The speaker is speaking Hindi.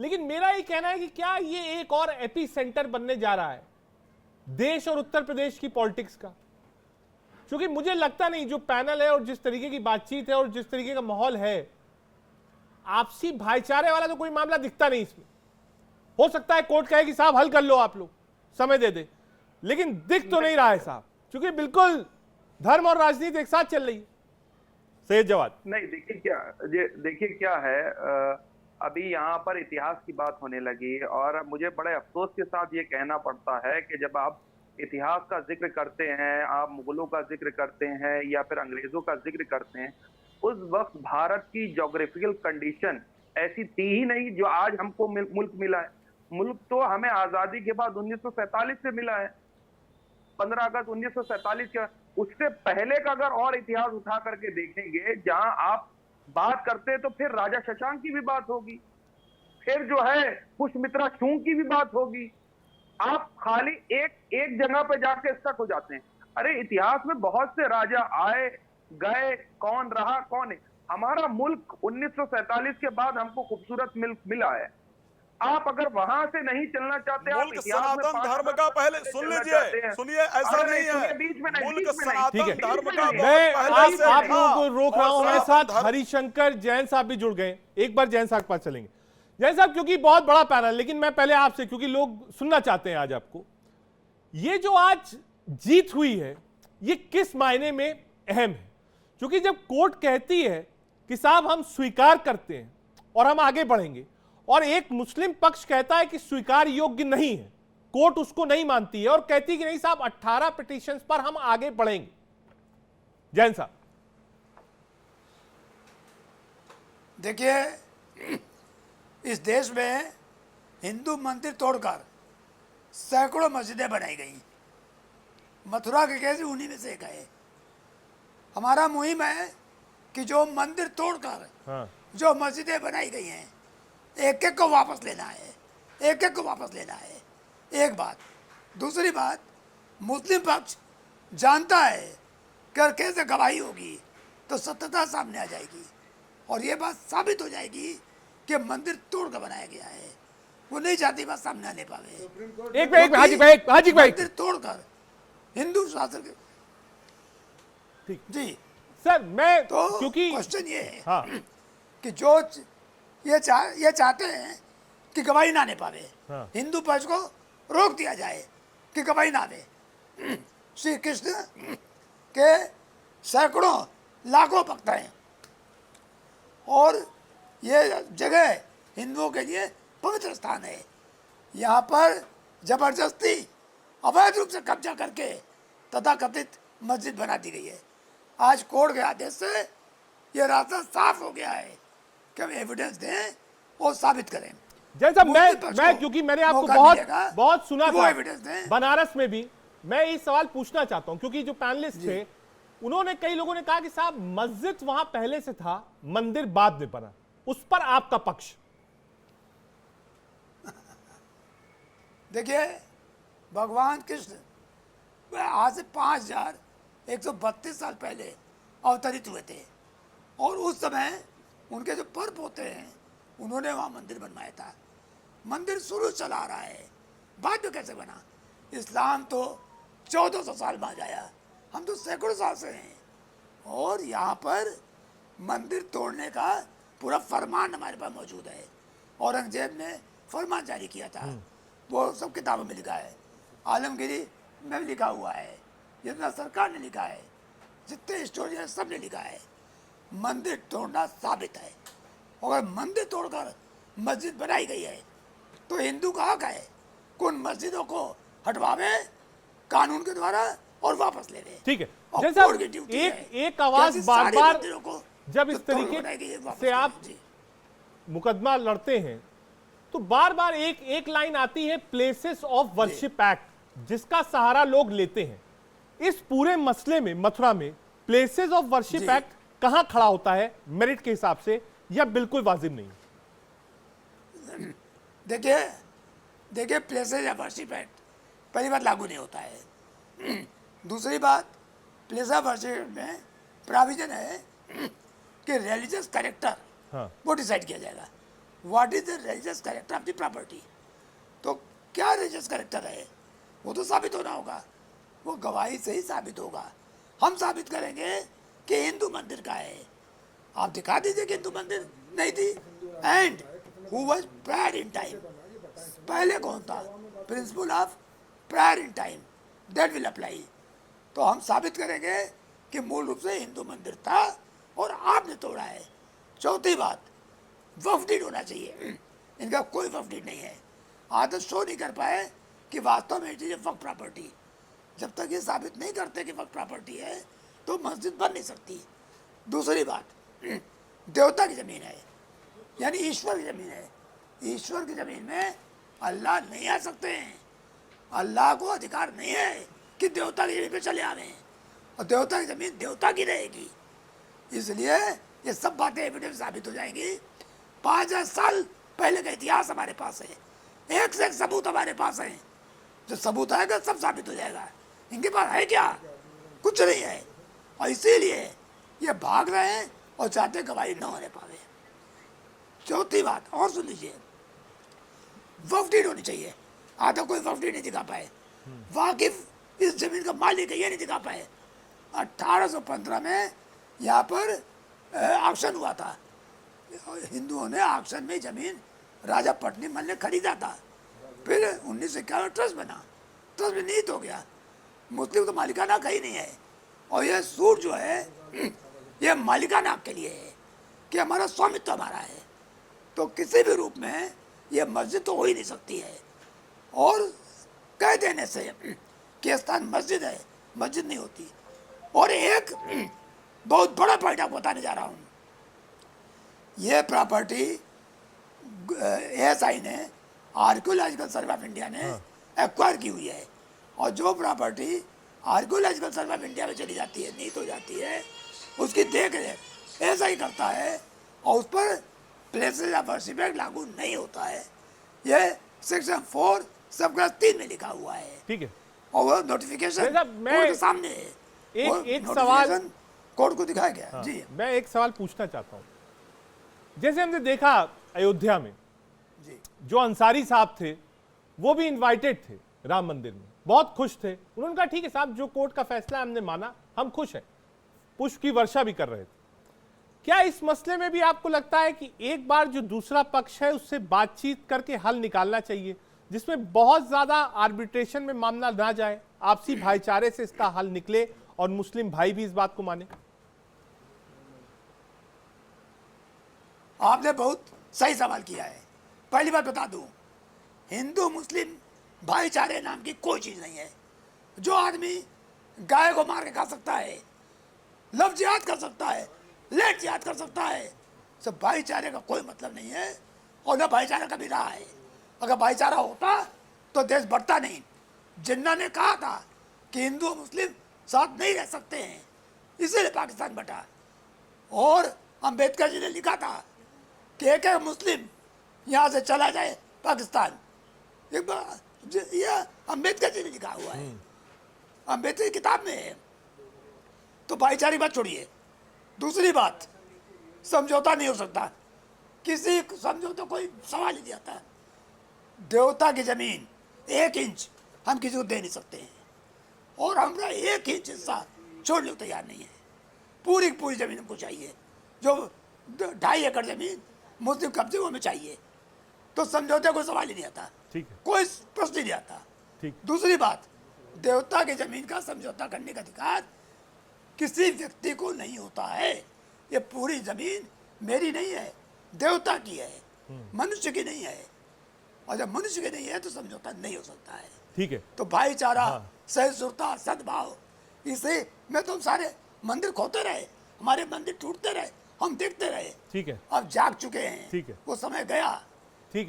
लेकिन मेरा ये कहना है कि क्या ये एक और एपी सेंटर बनने जा रहा है देश और उत्तर प्रदेश की पॉलिटिक्स का? क्योंकि मुझे लगता नहीं, जो पैनल है और जिस तरीके की बातचीत है और जिस तरीके का माहौल है, आपसी भाईचारे वाला तो कोई मामला दिखता नहीं इसमें। हो सकता है कोर्ट कहे कि साहब हल कर लो, आप लोग समय दे दे, लेकिन दिख तो नहीं रहा है साहब, क्योंकि बिल्कुल धर्म और राजनीति एक साथ चल रही है। सही जवाब नहीं, देखिए क्या है, अभी यहाँ पर इतिहास की बात होने लगी और मुझे बड़े अफसोस के साथ ये कहना पड़ता है कि जब आप इतिहास का जिक्र करते हैं, आप मुगलों का जिक्र करते हैं या फिर अंग्रेजों का जिक्र करते हैं, उस वक्त भारत की ज्योग्राफिकल कंडीशन ऐसी थी ही नहीं जो आज हमको मुल्क मिला है। मुल्क तो हमें आजादी के बाद 1947 से मिला है, 15 अगस्त 1947 का। उससे पहले का अगर और इतिहास उठा करके देखेंगे, जहां आप बात करते हैं तो फिर राजा शशांक की भी बात होगी, फिर जो है पुष्यमित्रा शुंग की भी बात होगी। आप खाली एक जगह पे जाके स्टक हो जाते हैं। अरे इतिहास में बहुत से राजा आए गए, कौन रहा कौन है। हमारा मुल्क 1947 के बाद हमको खूबसूरत मिला है। आप अगर वहां से नहीं चलना चाहते, आप मुल्क सनातन धर्म का पहले सुन लीजिए, सुनिए, ऐसा नहीं है। मुल्क सनातन धर्म का मैं आप लोगों को रोक रहा हूं। और हमारे साथ हरिशंकर जैन साहब भी जुड़ गए। एक बार जैन साहब के पास चलेंगे। जैन साहब, क्योंकि बहुत बड़ा पैनल, लेकिन मैं पहले आपसे, क्योंकि लोग सुनना चाहते हैं आज आपको, ये जो आज जीत हुई है ये किस मायने में अहम है? क्योंकि जब कोर्ट कहती है कि साहब हम स्वीकार करते हैं और हम आगे बढ़ेंगे, और एक मुस्लिम पक्ष कहता है कि स्वीकार योग्य नहीं है, कोर्ट उसको नहीं मानती है और कहती है कि नहीं साहब 18 पिटीशंस पर हम आगे बढ़ेंगे। जैन साहब, देखिए, इस देश में हिंदू मंदिर तोड़कर सैकड़ों मस्जिदें बनाई गई। मथुरा के केस उन्हीं में से एक है। हमारा मुहिम है कि जो मंदिर तोड़कर जो मस्जिदें बनाई गई हैं, एक एक को वापस लेना है, एक एक को वापस लेना है। एक बात। दूसरी बात, मुस्लिम पक्ष जानता है कि अगर कैसे गवाही होगी तो सत्यता सामने आ जाएगी और ये बात साबित हो जाएगी कि मंदिर तोड़ कर बनाया गया है। वो नहीं चाहती बात सामने आने पावे। एक हाजी भाई मंदिर तोड़कर हिंदू शासन के, ठीक जी सर, मैं तो क्योंकि क्वेश्चन ये है हाँ, कि जो ये चाहते हैं कि गवाही ना दे पावे, हाँ। हिंदू पक्ष को रोक दिया जाए कि गवाही ना दे। श्री कृष्ण के सैकड़ों लाखों भक्त हैं और ये जगह हिंदुओं के लिए पवित्र स्थान है। यहाँ पर जबरदस्ती अवैध रूप से कब्जा करके तथाकथित मस्जिद बना दी गई है। आज कोर्ट के आदेश से ये रास्ता साफ हो गया है कि हम एविडेंस दें और साबित करें। जैसा मैं क्योंकि मैंने आपको बहुत सुना था बनारस में भी, मैं ये सवाल पूछना चाहता हूं, क्योंकि जो पैनलिस्ट थे उन्होंने, कई लोगों ने कहा कि साहब मस्जिद वहां पहले से था, मंदिर बाद में बना, उस पर आपका पक्ष? देखिए, भगवान कृष्ण आज से 5132 साल पहले अवतरित हुए थे और उस समय उनके जो पर्व होते हैं उन्होंने वहाँ मंदिर बनवाया था। मंदिर शुरू चला आ रहा है, बाद में कैसे बना? इस्लाम तो 1400 साल बाद आया, हम तो सैकड़ों साल से हैं और यहाँ पर मंदिर तोड़ने का पूरा फरमान हमारे पास मौजूद है। औरंगजेब ने फरमान जारी किया था, वो सब किताबों में लिखा है, आलमगीरी में भी लिखा हुआ है, जितना सरकार ने लिखा है, जितने हिस्टोरियन सब ने लिखा है। मंदिर तोड़ना साबित है। अगर मंदिर तोड़कर मस्जिद बनाई गई है तो हिंदू का हक है उन मस्जिदों को हटवावे कानून के द्वारा और वापस ले ले। ठीक है जैसा एक आवाज बार बार जब इस तरीके से आप मुकदमा लड़ते हैं तो बार बार एक लाइन आती है, प्लेसेस ऑफ वर्शिप एक्ट, जिसका सहारा लोग लेते हैं। इस पूरे मसले में मथुरा में प्लेसेस ऑफ वर्शिप एक्ट कहां खड़ा होता है मेरिट के हिसाब से, या बिल्कुल वाजिब नहीं? देखिए प्लेसेस ऑफ वर्शिप एक्ट पहली बात लागू नहीं होता है। दूसरी बात, प्लेस ऑफ वर्शिप में प्रोविजन है कि रिलीजियस कैरेक्टर वो डिसाइड किया जाएगा। What is the religious character of the property. तो क्या रिलीजियस कैरेक्टर है वो तो साबित होना होगा, वो गवाही से ही साबित होगा। हम साबित करेंगे कि हिंदू मंदिर का है, आप दिखा दीजिए कि हिंदू मंदिर नहीं थी। And who was prior in time, पहले कौन था, principle of prior in time, that will apply. तो हम साबित करेंगे कि मूल रूप से हिंदू मंदिर था और आपने तोड़ा है। चौथी बात, वक्फ डीड होना चाहिए, इनका कोई वक्फ डीड नहीं है। आज तक शो नहीं कर पाए कि वास्तव में ये वक्फ प्रॉपर्टी, जब तक ये साबित नहीं करते कि वक्फ प्रॉपर्टी है तो मस्जिद बन नहीं सकती। दूसरी बात, देवता की ज़मीन है, यानी ईश्वर की ज़मीन है। ईश्वर की ज़मीन में अल्लाह नहीं आ सकते हैं, अल्लाह को अधिकार नहीं है कि देवता की ज़मीन पे चले आवे, और देवता की ज़मीन देवता की रहेगी। इसलिए ये सब बातें एविडेंस साबित हो जाएंगी। 5000 साल पहले का इतिहास हमारे पास है, एक से एक सबूत हमारे पास है। जो सबूत आएगा सब साबित हो जाएगा। इनके पास है क्या, कुछ नहीं है, और इसीलिए ये भाग रहे हैं और चाहते गवाही न होने पावे। चौथी बात और सुन लीजिए, वक्फ डीड होनी चाहिए। आधा कोई वक्फ डीड नहीं दिखा पाए, वाकिफ इस जमीन का मालिक है ये नहीं दिखा पाए। 1815 में यहाँ पर ऑक्शन हुआ था, हिंदुओं ने ऑक्शन में जमीन राजा पट्टनीमल ने खरीदा था। फिर 1951 ट्रस्ट बना, ट्रस्ट में नीत हो गया, मुस्लिम तो मालिकाना कहीं नहीं है। और यह सूट जो है ये मालिकाना के लिए है कि हमारा स्वामित्व हमारा है। तो किसी भी रूप में ये मस्जिद तो हो ही नहीं सकती है, और कह देने से कि स्थान मस्जिद है, मस्जिद नहीं होती। और एक बहुत बड़ा पॉइंट आपको बताने जा रहा हूँ, ये प्रॉपर्टी एएसआई ने, आर्कियोलॉजिकल सर्वे ऑफ इंडिया ने एक्वायर की हुई है। और जो property archaeological survey of India में चली जाती है, नीत हो जाती है, उसकी देख रेख एएसआई करता है, और उस पर प्लेसेस ऑफ वर्शिप एक्ट लागू नहीं होता है। ये सेक्शन 4 सब क्लास 3 में लिखा हुआ है, ठीक है। और वो नोटिफिकेशन कोर्ट के सामने है। एक सवाल कोर्ट को दिखाया गया। हाँ, जी मैं एक सवाल पूछना चाहता हूँ। जैसे हमने देखा अयोध्या में जी, जो अंसारी साहब थे वो भी इनवाइटेड थे राम मंदिर में, बहुत खुश थे। उन्होंने कहा ठीक है साहब, जो कोर्ट का फैसला है हमने माना, हम खुश हैं। पुष्प की वर्षा भी कर रहे थे। क्या इस मसले में भी आपको लगता है कि एक बार जो दूसरा पक्ष है उससे बातचीत करके हल निकालना चाहिए, जिसमें बहुत ज्यादा आर्बिट्रेशन में मामला ना जाए, आपसी भाईचारे से इसका हल निकले और मुस्लिम भाई भी इस बात को माने? आपने बहुत सही सवाल किया है। पहली बात बता दूं, हिंदू मुस्लिम भाईचारे नाम की कोई चीज नहीं है। जो आदमी गाय को मार के खा सकता है, लव जिहाद कर सकता है, लेट जिहाद कर सकता है, सब भाईचारे का कोई मतलब नहीं है, और न भाईचारा कभी रहा है। अगर भाईचारा होता तो देश बढ़ता नहीं। जिन्ना ने कहा था कि हिंदू और मुस्लिम साथ नहीं रह सकते हैं, इसीलिए पाकिस्तान बटा। और अंबेडकर जी ने लिखा था कि एक मुस्लिम यहाँ से चला जाए पाकिस्तान, एक बार यह अंबेडकर जी ने लिखा हुआ है, अंबेडकर की किताब में है। तो भाईचारे बात छोड़िए। दूसरी बात, समझौता नहीं हो सकता, किसी समझौता कोई सवाल ही नहीं आता। देवता की जमीन 1 इंच हम किसी को दे नहीं सकते हैं, और हमारा 1 इंच हिस्सा छोड़ने को तैयार नहीं है। पूरी पूरी जमीन हमको चाहिए। जो 2.5 एकड़ जमीन मुस्लिम कब्जे वो हमें चाहिए। तो समझौते को सवाल ही नहीं आता, ठीक है, कोई प्रश्न ही नहीं आता। ठीक। दूसरी बात, देवता की जमीन का समझौता करने का अधिकार किसी व्यक्ति को नहीं होता है। ये पूरी जमीन मेरी नहीं है, देवता की है, मनुष्य की नहीं है। और जब मनुष्य की नहीं है तो समझौता नहीं हो सकता है। ठीक है। तो भाईचारा, सहिष्णुता, सद्भाव, इसे में तुम सारे मंदिर खोते रहे, हमारे मंदिर टूटते रहे, हम देखते रहे। ठीक है, अब जाग चुके हैं, ठीक है। वो समय गया। ठीक है।